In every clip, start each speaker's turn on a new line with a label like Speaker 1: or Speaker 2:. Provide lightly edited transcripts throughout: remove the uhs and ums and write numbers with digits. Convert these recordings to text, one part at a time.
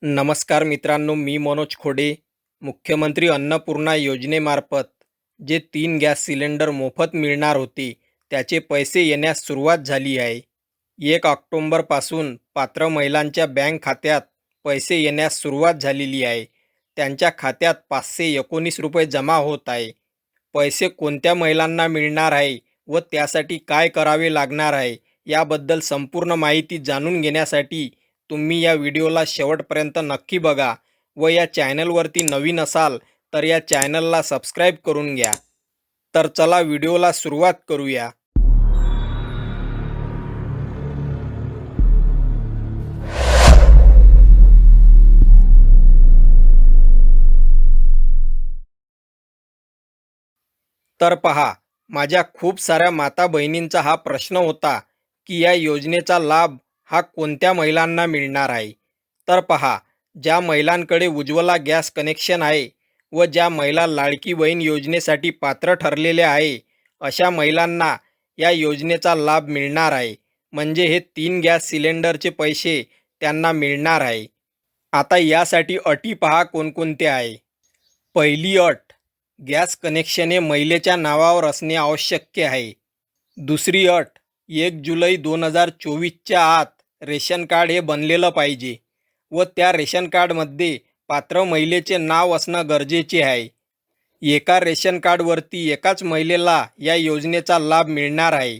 Speaker 1: नमस्कार मित्रांनो, मी मनोज खोडे. मुख्यमंत्री अन्नपूर्णा योजनेमार्फत जे 3 गॅस सिलेंडर मोफत मिळणार होते, त्याचे पैसे येण्यास सुरुवात झाली आहे. 1 ऑक्टोबरपासून पात्र महिलांच्या बँक खात्यात पैसे येण्यास सुरुवात झालेली आहे. त्यांच्या खात्यात ₹519 जमा होत आहे. पैसे कोणत्या महिलांना मिळणार आहे व त्यासाठी काय करावे लागणार आहे, याबद्दल संपूर्ण माहिती जाणून घेण्यासाठी तुम्ही या व्हिडिओला शेवटपर्यंत नक्की बघा व या चॅनलवरती नवीन असाल तर या चॅनलला सबस्क्राईब करून घ्या. तर चला व्हिडिओला सुरुवात करूया. तर पहा, माझ्या खूप साऱ्या माता बहिणींचा हा प्रश्न होता की या योजनेचा लाभ हा कोणत्या महिलांना मिळणार आहे. तर पहा, ज्या महिलांकडे उज्ज्वला गॅस कनेक्शन आहे व ज्या महिला लाडकी बहीण योजनेसाठी पात्र ठरलेल्या आहे, अशा महिलांना या योजनेचा लाभ मिळणार आहे. म्हणजे हे 3 गॅस सिलेंडरचे पैसे त्यांना मिळणार आहे. आता यासाठी अटी पहा कोणकोणत्या आहे. पहिली अट, गॅस कनेक्शन हे महिलेच्या नावावर असणे आवश्यक आहे. दुसरी अट, 1 जुलै 2024च्या आत रेशन कार्ड हे बनलेलं पाहिजे व त्या रेशन कार्डमध्ये पात्र महिलेचे नाव असणं गरजेचे आहे. एका रेशन कार्डवरती एकाच महिलेला या योजनेचा लाभ मिळणार आहे.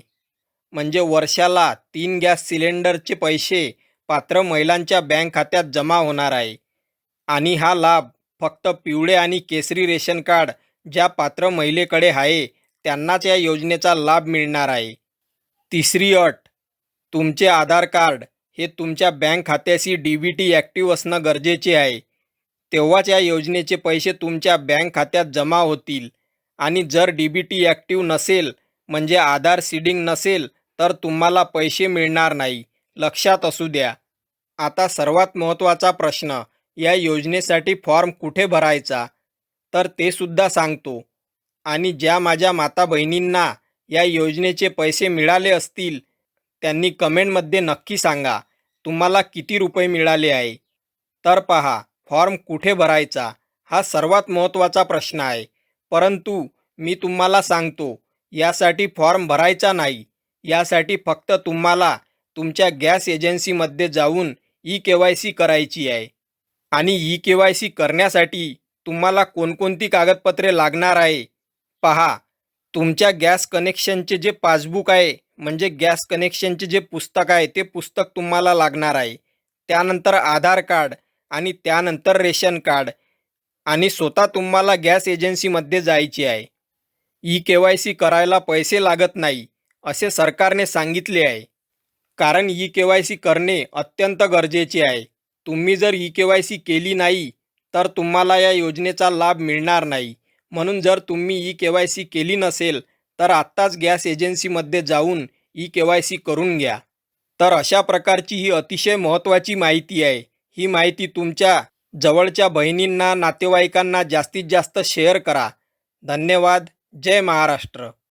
Speaker 1: म्हणजे वर्षाला 3 गॅस सिलेंडरचे पैसे पात्र महिलांच्या बँक खात्यात जमा होणार आहे. आणि हा लाभ फक्त पिवळे आणि केसरी रेशन कार्ड ज्या पात्र महिलेकडे आहे त्यांनाच या योजनेचा लाभ मिळणार आहे. तिसरी अट, तुमचे आधार कार्ड हे तुमच्या बँक खात्याशी DBT ॲक्टिव्ह असणं गरजेचे आहे. तेव्हाच या योजनेचे पैसे तुमच्या बँक खात्यात जमा होतील. आणि जर DBT ॲक्टिव्ह नसेल म्हणजे आधार सीडिंग नसेल तर तुम्हाला पैसे मिळणार नाही. लक्षात असू द्या. आता सर्वात महत्त्वाचा प्रश्न, या योजनेसाठी फॉर्म कुठे भरायचा, तर ते सुद्धा सांगतो. आणि ज्या माझ्या माता बहिणींना या योजनेचे पैसे मिळाले असतील त्यांनी कमेंटमध्ये नक्की सांगा तुम्हाला किती रुपये मिळाले आहे. तर पहा, फॉर्म कुठे भरायचा हा सर्वात महत्त्वाचा प्रश्न आहे. परंतु मी तुम्हाला सांगतो, यासाठी फॉर्म भरायचा नाही. यासाठी फक्त तुम्हाला तुमच्या गॅस एजन्सीमध्ये जाऊन KYC करायची आहे. आणि KYC करण्यासाठी तुम्हाला कोणकोणती कागदपत्रे लागणार आहे. पहा, तुमच्या गॅस कनेक्शनचे जे पासबुक आहे म्हणजे गॅस कनेक्शनचे जे पुस्तक आहे ते पुस्तक तुम्हाला लागणार आहे. त्यानंतर आधार कार्ड आणि त्यानंतर रेशन कार्ड. आणि स्वतः तुम्हाला गॅस एजन्सीमध्ये जायचे आहे. KYC करायला पैसे लागत नाही असे सरकारने सांगितले आहे. कारण KYC करणे अत्यंत गरजेचे आहे. तुम्ही जर KYC केली नाही तर तुम्हाला या योजनेचा लाभ मिळणार नाही. म्हणून जर तुम्ही KYC केली नसेल तर आत्ताच गॅस एजन्सीमध्ये जाऊन KYC करून घ्या. तर अशा प्रकारची ही अतिशय महत्त्वाची माहिती आहे. ही माहिती तुमच्या जवळच्या बहिणींना, नातेवाईकांना जास्तीत जास्त शेअर करा. धन्यवाद. जय महाराष्ट्र.